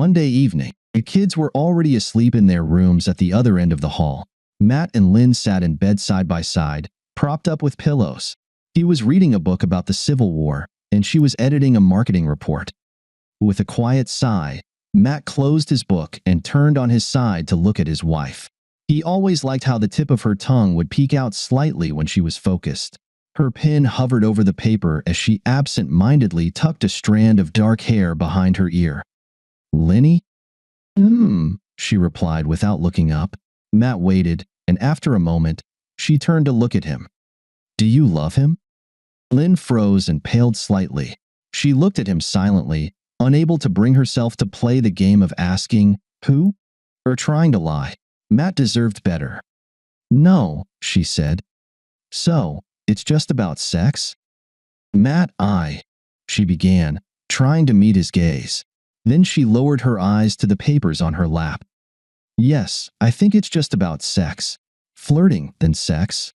Monday evening. The kids were already asleep in their rooms at the other end of the hall. Matt and Lynn sat in bed side by side, propped up with pillows. He was reading a book about the Civil War, and she was editing a marketing report. With a quiet sigh, Matt closed his book and turned on his side to look at his wife. He always liked how the tip of her tongue would peek out slightly when she was focused. Her pen hovered over the paper as she absent-mindedly tucked a strand of dark hair behind her ear. "Lenny?" She replied without looking up. Matt waited, and after a moment, she turned to look at him. "Do you love him?" Lynn froze and paled slightly. She looked at him silently, unable to bring herself to play the game of asking, "Who?" or trying to lie. Matt deserved better. "No," she said. "So, it's just about sex?" "Matt, she began, trying to meet his gaze. Then she lowered her eyes to the papers on her lap. "Yes, I think it's just about sex. Flirting, then sex."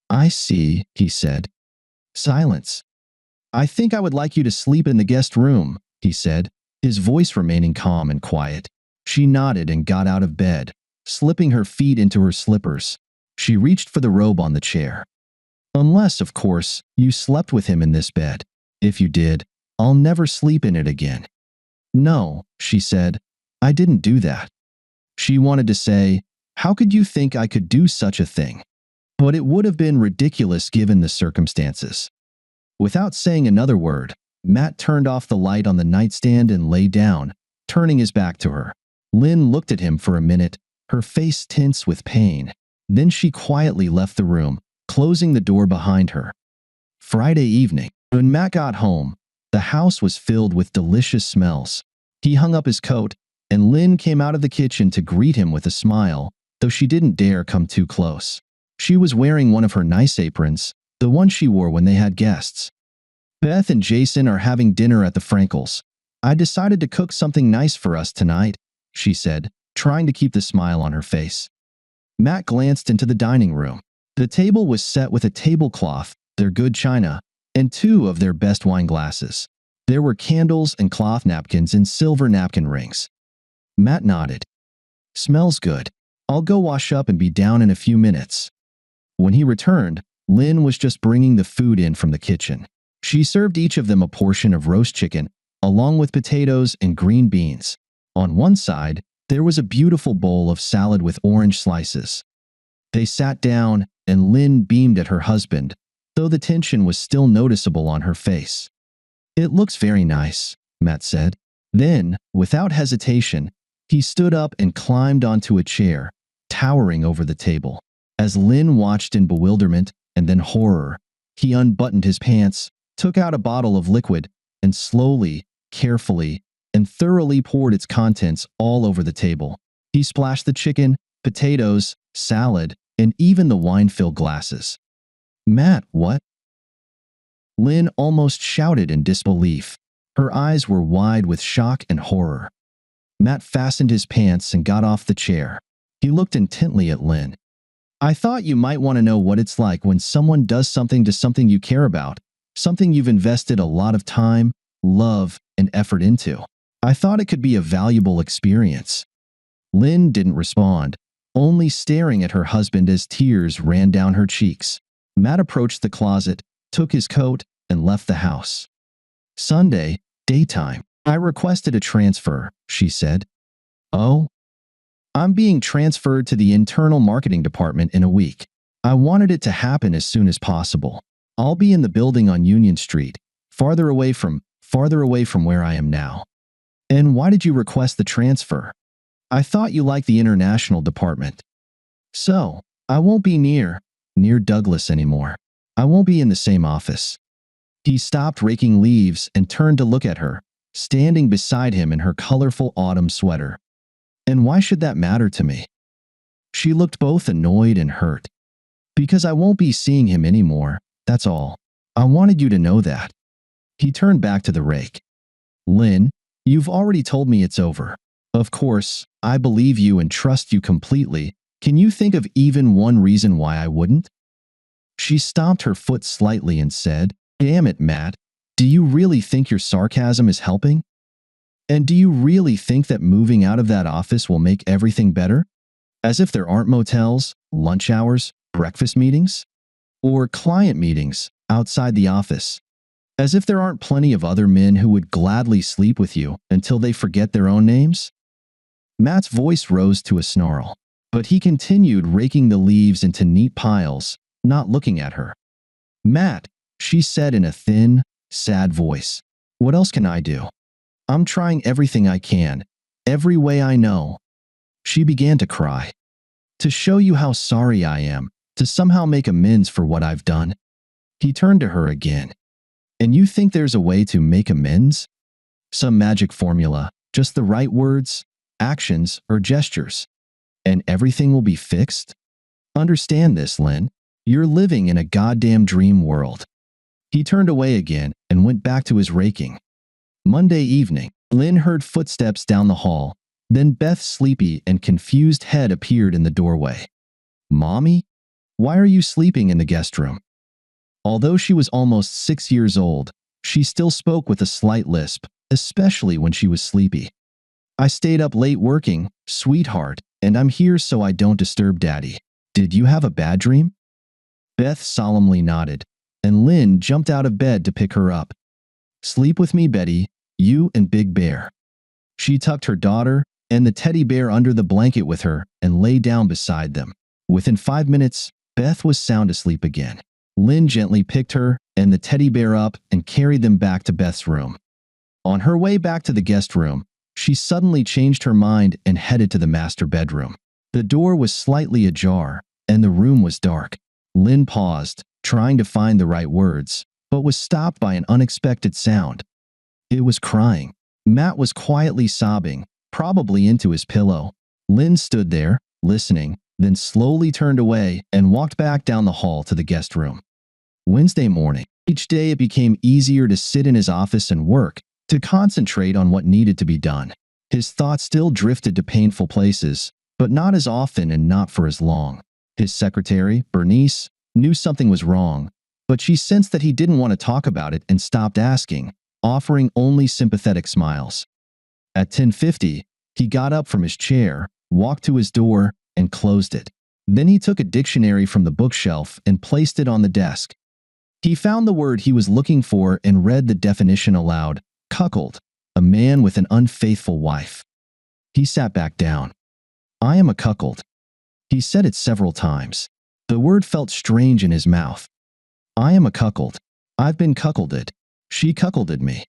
"I see," he said. Silence. "I think I would like you to sleep in the guest room," he said, his voice remaining calm and quiet. She nodded and got out of bed, slipping her feet into her slippers. She reached for the robe on the chair. "Unless, of course, you slept with him in this bed. If you did, I'll never sleep in it again." "No," she said, "I didn't do that." She wanted to say, "How could you think I could do such a thing?" But it would have been ridiculous given the circumstances. Without saying another word, Matt turned off the light on the nightstand and lay down, turning his back to her. Lynn looked at him for a minute, her face tense with pain. Then she quietly left the room, closing the door behind her. Friday evening, when Matt got home, the house was filled with delicious smells. He hung up his coat, and Lynn came out of the kitchen to greet him with a smile, though she didn't dare come too close. She was wearing one of her nice aprons, the one she wore when they had guests. "Beth and Jason are having dinner at the Frankels. I decided to cook something nice for us tonight," she said, trying to keep the smile on her face. Matt glanced into the dining room. The table was set with a tablecloth, their good china, and 2 of their best wine glasses. There were candles and cloth napkins and silver napkin rings. Matt nodded. "Smells good. I'll go wash up and be down in a few minutes." When he returned, Lynn was just bringing the food in from the kitchen. She served each of them a portion of roast chicken, along with potatoes and green beans. On one side, there was a beautiful bowl of salad with orange slices. They sat down, and Lynn beamed at her husband, though the tension was still noticeable on her face. "It looks very nice," Matt said. Then, without hesitation, he stood up and climbed onto a chair, towering over the table. As Lynn watched in bewilderment and then horror, he unbuttoned his pants, took out a bottle of liquid, and slowly, carefully, and thoroughly poured its contents all over the table. He splashed the chicken, potatoes, salad, and even the wine-filled glasses. "Matt, what?" Lynn almost shouted in disbelief. Her eyes were wide with shock and horror. Matt fastened his pants and got off the chair. He looked intently at Lynn. "I thought you might want to know what it's like when someone does something to something you care about, something you've invested a lot of time, love, and effort into. I thought it could be a valuable experience." Lynn didn't respond, only staring at her husband as tears ran down her cheeks. Matt approached the closet, took his coat, and left the house. Sunday, daytime. "I requested a transfer," she said. "Oh?" "I'm being transferred to the internal marketing department in a week. I wanted it to happen as soon as possible. I'll be in the building on Union Street, farther away from where I am now." "And why did you request the transfer?" "I thought you liked the international department." "So, I won't be near Douglas anymore. I won't be in the same office." He stopped raking leaves and turned to look at her, standing beside him in her colorful autumn sweater. "And why should that matter to me?" She looked both annoyed and hurt. "Because I won't be seeing him anymore, that's all. I wanted you to know that." He turned back to the rake. "Lynn, you've already told me it's over. Of course, I believe you and trust you completely. Can you think of even one reason why I wouldn't?" She stomped her foot slightly and said, "Damn it, Matt. Do you really think your sarcasm is helping?" And do you really think that moving out of that office will make everything better? As if there aren't motels, lunch hours, breakfast meetings, or client meetings outside the office. As if there aren't plenty of other men who would gladly sleep with you until they forget their own names? Matt's voice rose to a snarl, but he continued raking the leaves into neat piles, not looking at her. Matt, she said in a thin, sad voice, what else can I do? I'm trying everything I can, every way I know. She began to cry. To show you how sorry I am, to somehow make amends for what I've done. He turned to her again. And you think there's a way to make amends? Some magic formula, just the right words, actions, or gestures, and everything will be fixed? Understand this, Lynn. You're living in a goddamn dream world. He turned away again and went back to his raking. Monday evening, Lynn heard footsteps down the hall. Then Beth's sleepy and confused head appeared in the doorway. Mommy? Why are you sleeping in the guest room? Although she was almost 6 years old, she still spoke with a slight lisp, especially when she was sleepy. I stayed up late working, sweetheart, and I'm here so I don't disturb Daddy. Did you have a bad dream? Beth solemnly nodded, and Lynn jumped out of bed to pick her up. Sleep with me, Betty, you and Big Bear. She tucked her daughter and the teddy bear under the blanket with her and lay down beside them. Within 5 minutes, Beth was sound asleep again. Lynn gently picked her and the teddy bear up and carried them back to Beth's room. On her way back to the guest room, she suddenly changed her mind and headed to the master bedroom. The door was slightly ajar, and the room was dark. Lynn paused, trying to find the right words, but was stopped by an unexpected sound. It was crying. Matt was quietly sobbing, probably into his pillow. Lynn stood there, listening, then slowly turned away and walked back down the hall to the guest room. Wednesday morning. Each day it became easier to sit in his office and work, to concentrate on what needed to be done. His thoughts still drifted to painful places, but not as often and not for as long. His secretary, Bernice, knew something was wrong, but she sensed that he didn't want to talk about it and stopped asking, offering only sympathetic smiles. At 10:50, he got up from his chair, walked to his door, and closed it. Then he took a dictionary from the bookshelf and placed it on the desk. He found the word he was looking for and read the definition aloud. Cuckold, a man with an unfaithful wife. He sat back down. I am a cuckold. He said it several times. The word felt strange in his mouth. I am a cuckold. I've been cuckolded. She cuckolded me.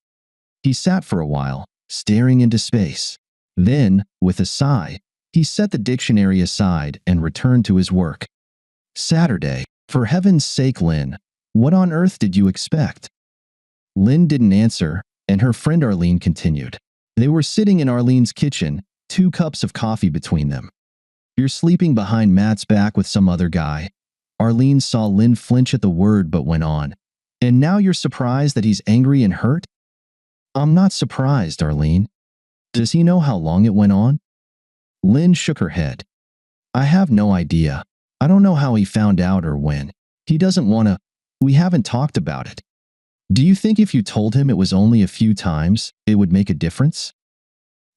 He sat for a while, staring into space. Then, with a sigh, he set the dictionary aside and returned to his work. Saturday. For heaven's sake, Lynn, what on earth did you expect? Lynn didn't answer, and her friend Arlene continued. They were sitting in Arlene's kitchen, 2 cups of coffee between them. You're sleeping behind Matt's back with some other guy. Arlene saw Lynn flinch at the word but went on. And now you're surprised that he's angry and hurt? I'm not surprised, Arlene. Does he know how long it went on? Lynn shook her head. I have no idea. I don't know how he found out or when. He doesn't want to. We haven't talked about it. Do you think if you told him it was only a few times, it would make a difference?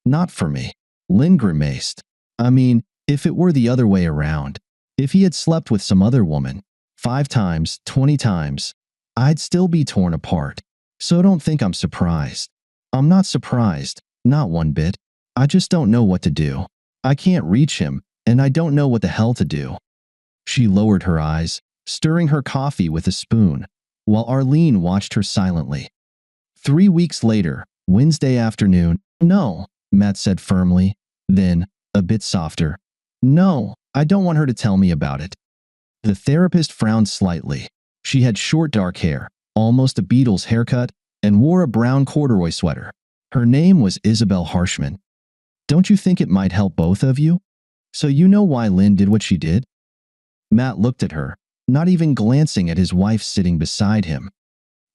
Not for me. Lynn grimaced. I mean, if it were the other way around, if he had slept with some other woman, 5 times, 20 times, I'd still be torn apart. So don't think I'm surprised. I'm not surprised, not one bit. I just don't know what to do. I can't reach him, and I don't know what the hell to do. She lowered her eyes, stirring her coffee with a spoon, while Arlene watched her silently. 3 weeks later, Wednesday afternoon. No, Matt said firmly. Then, a bit softer. No, I don't want her to tell me about it. The therapist frowned slightly. She had short dark hair, almost a Beatles haircut, and wore a brown corduroy sweater. Her name was Isabel Harshman. Don't you think it might help both of you? So you know why Lynn did what she did? Matt looked at her, not even glancing at his wife sitting beside him.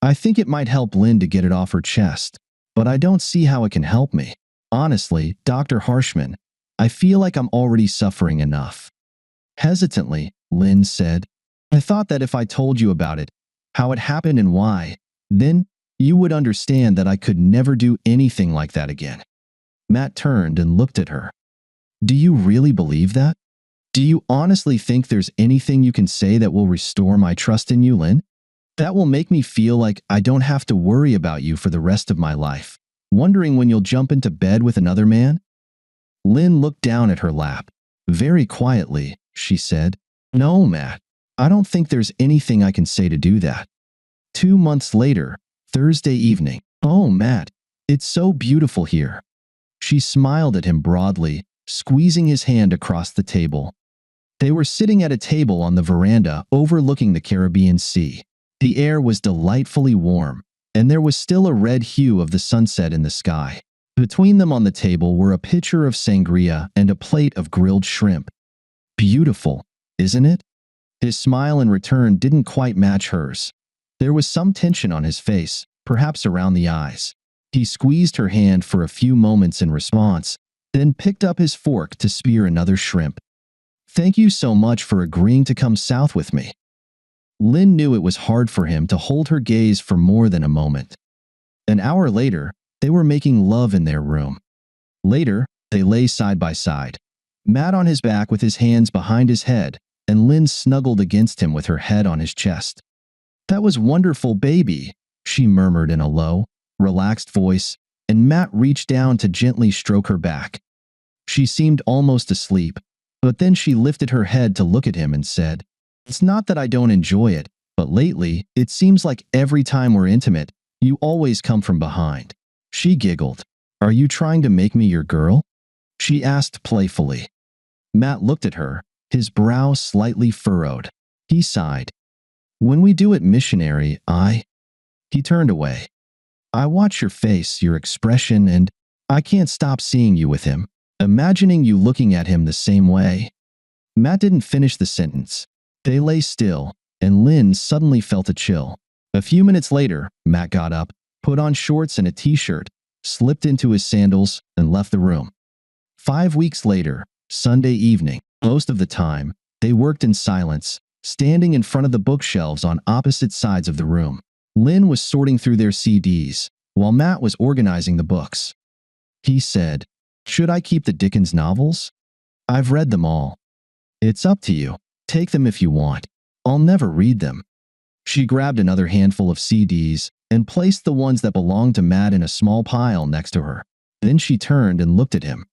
I think it might help Lynn to get it off her chest, but I don't see how it can help me. Honestly, Dr. Harshman, I feel like I'm already suffering enough. Hesitantly, Lynn said, I thought that if I told you about it, how it happened and why, then you would understand that I could never do anything like that again. Matt turned and looked at her. Do you really believe that? Do you honestly think there's anything you can say that will restore my trust in you, Lynn? That will make me feel like I don't have to worry about you for the rest of my life, wondering when you'll jump into bed with another man? Lynn looked down at her lap. Very quietly, she said, No, Matt. I don't think there's anything I can say to do that. 2 months later, Thursday evening. Oh, Matt, it's so beautiful here. She smiled at him broadly, squeezing his hand across the table. They were sitting at a table on the veranda overlooking the Caribbean Sea. The air was delightfully warm, and there was still a red hue of the sunset in the sky. Between them on the table were a pitcher of sangria and a plate of grilled shrimp. Beautiful, isn't it? His smile in return didn't quite match hers. There was some tension on his face, perhaps around the eyes. He squeezed her hand for a few moments in response, then picked up his fork to spear another shrimp. Thank you so much for agreeing to come south with me. Lynn knew it was hard for him to hold her gaze for more than a moment. An hour later, they were making love in their room. Later, they lay side by side, Matt on his back with his hands behind his head, and Lynn snuggled against him with her head on his chest. That was wonderful, baby, she murmured in a low, relaxed voice, and Matt reached down to gently stroke her back. She seemed almost asleep, but then she lifted her head to look at him and said, It's not that I don't enjoy it, but lately, it seems like every time we're intimate, you always come from behind. She giggled. Are you trying to make me your girl? She asked playfully. Matt looked at her, his brow slightly furrowed. He sighed. When we do it missionary, He turned away. I watch your face, your expression, and I can't stop seeing you with him, imagining you looking at him the same way. Matt didn't finish the sentence. They lay still, and Lynn suddenly felt a chill. A few minutes later, Matt got up, put on shorts and a t-shirt, slipped into his sandals, and left the room. 5 weeks later, Sunday evening, most of the time, they worked in silence, standing in front of the bookshelves on opposite sides of the room. Lynn was sorting through their CDs, while Matt was organizing the books. He said, Should I keep the Dickens novels? I've read them all. It's up to you. Take them if you want. I'll never read them. She grabbed another handful of CDs and placed the ones that belonged to Matt in a small pile next to her. Then she turned and looked at him.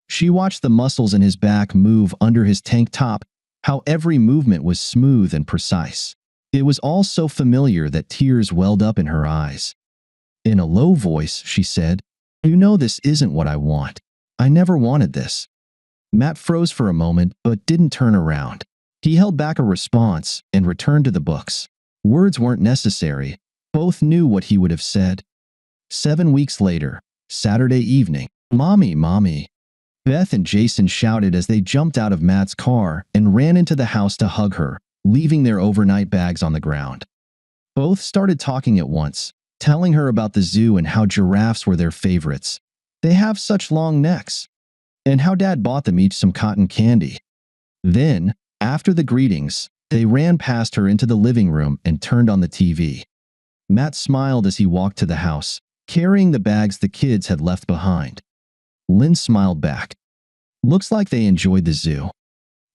She watched the muscles in his back move under his tank top, how every movement was smooth and precise. It was all so familiar that tears welled up in her eyes. In a low voice, she said, You know this isn't what I want. I never wanted this. Matt froze for a moment but didn't turn around. He held back a response and returned to the books. Words weren't necessary. Both knew what he would have said. 7 weeks later, Saturday evening, Mommy, Mommy. Beth and Jason shouted as they jumped out of Matt's car and ran into the house to hug her, leaving their overnight bags on the ground. Both started talking at once, telling her about the zoo and how giraffes were their favorites. They have such long necks. And how Dad bought them each some cotton candy. Then, after the greetings, they ran past her into the living room and turned on the TV. Matt smiled as he walked to the house, carrying the bags the kids had left behind. Lynn smiled back. Looks like they enjoyed the zoo.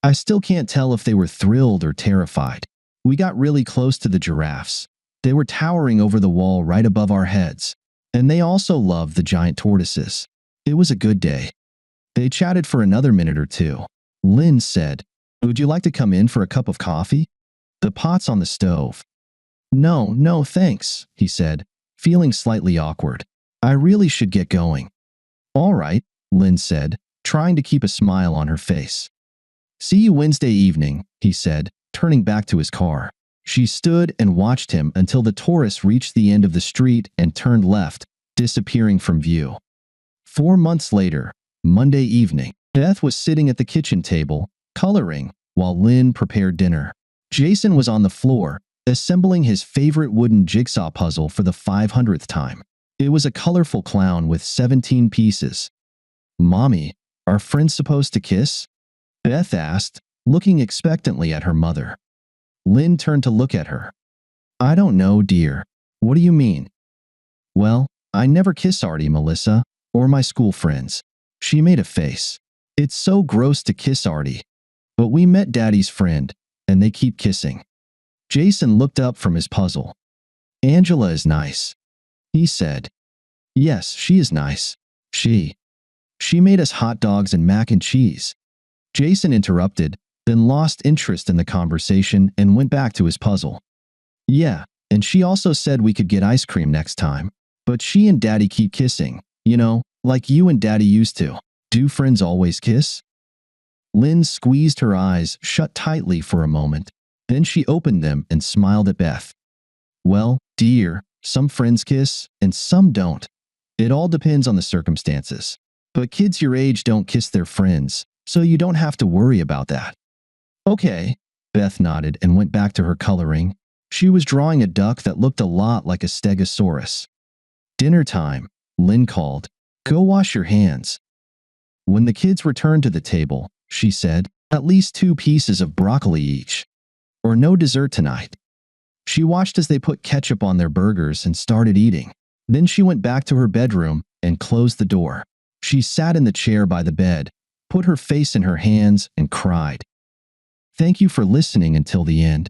I still can't tell if they were thrilled or terrified. We got really close to the giraffes. They were towering over the wall right above our heads. And they also loved the giant tortoises. It was a good day. They chatted for another minute or two. Lynn said, Would you like to come in for a cup of coffee? The pot's on the stove. No, thanks, he said, feeling slightly awkward. I really should get going. All right, Lynn said, trying to keep a smile on her face. See you Wednesday evening, he said, turning back to his car. She stood and watched him until the Taurus reached the end of the street and turned left, disappearing from view. 4 months later, Monday evening, Beth was sitting at the kitchen table, coloring, while Lynn prepared dinner. Jason was on the floor, assembling his favorite wooden jigsaw puzzle for the 500th time. It was a colorful clown with 17 pieces. Mommy, are friends supposed to kiss? Beth asked, looking expectantly at her mother. Lynn turned to look at her. I don't know, dear. What do you mean? Well, I never kiss Artie, Melissa. Or my school friends. She made a face. It's so gross to kiss Artie. But we met Daddy's friend, and they keep kissing. Jason looked up from his puzzle. Angela is nice, he said. Yes, she is nice. She made us hot dogs and mac and cheese. Jason interrupted, then lost interest in the conversation and went back to his puzzle. Yeah, and she also said we could get ice cream next time. But she and Daddy keep kissing, like you and Daddy used to. Do friends always kiss? Lynn squeezed her eyes shut tightly for a moment. Then she opened them and smiled at Beth. Well, dear, some friends kiss and some don't. It all depends on the circumstances. But kids your age don't kiss their friends, so you don't have to worry about that. Okay, Beth nodded and went back to her coloring. She was drawing a duck that looked a lot like a stegosaurus. Dinner time, Lynn called. Go wash your hands. When the kids returned to the table, she said, at least 2 pieces of broccoli each. Or no dessert tonight. She watched as they put ketchup on their burgers and started eating. Then she went back to her bedroom and closed the door. She sat in the chair by the bed, put her face in her hands, and cried. Thank you for listening until the end.